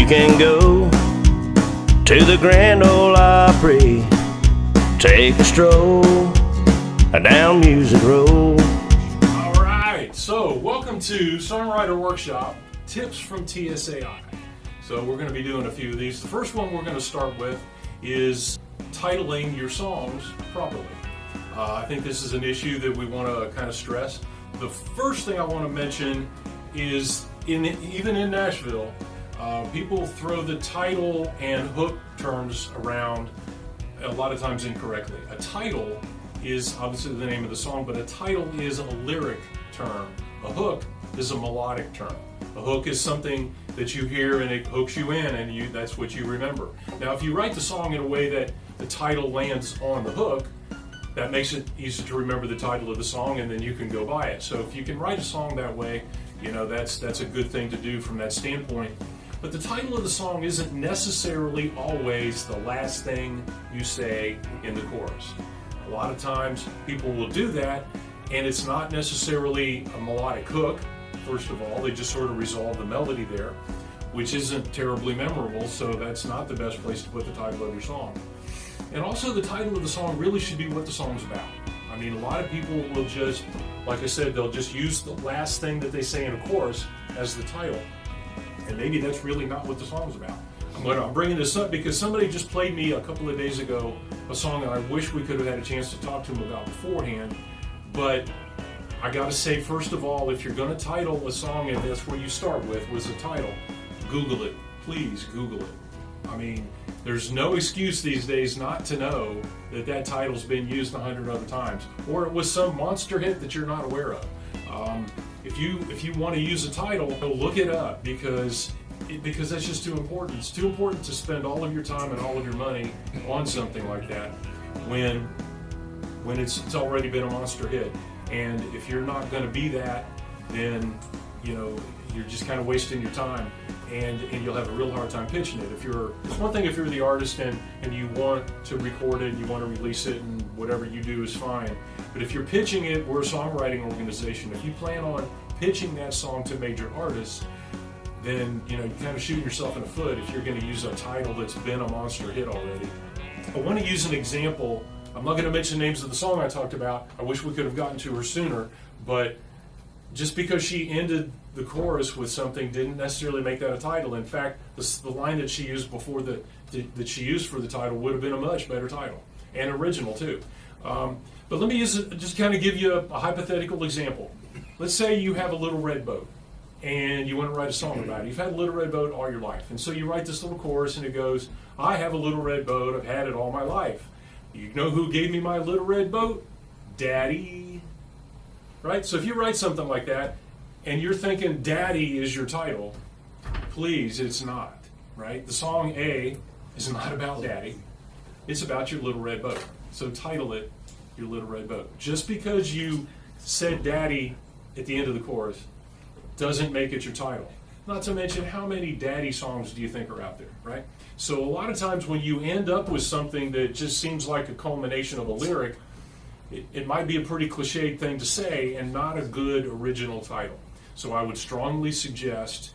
You can go to the Grand Ole Opry, take a stroll down Music Row. All right, so welcome to Songwriter Workshop, Tips from TSAI. So we're going to be doing a few of these. The first one we're going to start with is titling your songs properly. I think this is an issue that we want to kind of stress. The first thing I want to mention is, even in Nashville, people throw the title and hook terms around a lot of times incorrectly. A title is obviously the name of the song, but a title is a lyric term. A hook is a melodic term. A hook is something that you hear and it hooks you in, and that's what you remember. Now, if you write the song in a way that the title lands on the hook, that makes it easy to remember the title of the song, and then you can go buy it. So if you can write a song that way, that's a good thing to do from that standpoint. But the title of the song isn't necessarily always the last thing you say in the chorus. A lot of times people will do that, and it's not necessarily a melodic hook. First of all, they just sort of resolve the melody there, which isn't terribly memorable, so that's not the best place to put the title of your song. And also, the title of the song really should be what the song's about. I mean, a lot of people will just, like I said, they'll just use the last thing that they say in a chorus as the title. And maybe that's really not what the song's about. I'm bringing this up because somebody just played me a couple of days ago a song that I wish we could have had a chance to talk to them about beforehand. But I gotta say, first of all, if you're gonna title a song, and that's where you start with, was a title, Google it. Please Google it. I mean, there's no excuse these days not to know that title's been used 100 other times, or it was some monster hit that you're not aware of. If you want to use a title, look it up, because that's just too important. It's too important to spend all of your time and all of your money on something like that when it's already been a monster hit. And if you're not going to be that, then you're just kind of wasting your time, and you'll have a real hard time pitching it. It's one thing if you're the artist and you want to record it, you want to release it, and whatever you do is fine. But if you're pitching it, we're a songwriting organization. If you plan on pitching that song to major artists, then you're kind of shooting yourself in the foot if you're going to use a title that's been a monster hit already. I want to use an example. I'm not going to mention names of the song I talked about. I wish we could have gotten to her sooner, but just because she ended the chorus with something didn't necessarily make that a title. In fact, the line that she used before that she used for the title would have been a much better title, and original too. But let me just kind of give you a hypothetical example. Let's say you have a little red boat, and you want to write a song about it. You've had a little red boat all your life, and so you write this little chorus, and it goes, I have a little red boat, I've had it all my life. You know who gave me my little red boat? Daddy. Right? So if you write something like that, and you're thinking Daddy is your title, please, it's not. Right? The song A is not about Daddy. It's about your little red boat. So title it Your Little Red Boat. Just because you said Daddy at the end of the chorus doesn't make it your title. Not to mention, how many Daddy songs do you think are out there, right? So a lot of times when you end up with something that just seems like a culmination of a lyric, it might be a pretty cliched thing to say and not a good original title. So I would strongly suggest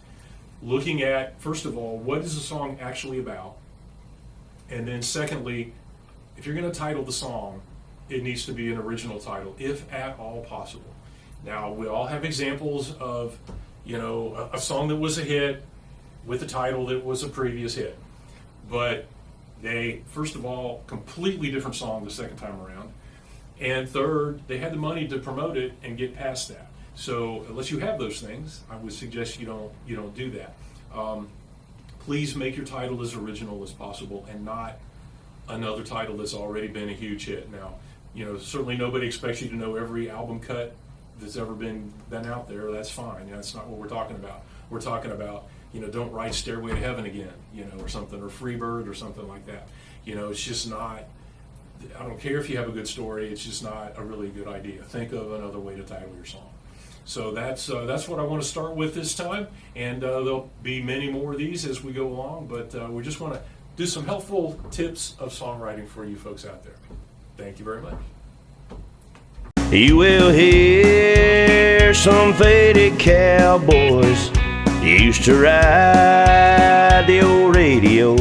looking at, first of all, what is the song actually about? And then secondly, if you're going to title the song, it needs to be an original title, if at all possible. Now, we all have examples of, a song that was a hit with a title that was a previous hit. But they, first of all, completely different song the second time around. And third, they had the money to promote it and get past that. So unless you have those things, I would suggest you don't do that. Please make your title as original as possible and not another title that's already been a huge hit. Now, certainly nobody expects you to know every album cut that's ever been out there. That's fine. That's not what we're talking about. We're talking about, don't write Stairway to Heaven again, or something, or Freebird or something like that. It's just not, I don't care if you have a good story, it's just not a really good idea. Think of another way to title your song. So that's what I want to start with this time, and there'll be many more of these as we go along, but we just want to do some helpful tips of songwriting for you folks out there. Thank you very much. You will hear some faded cowboys Used to ride the old radio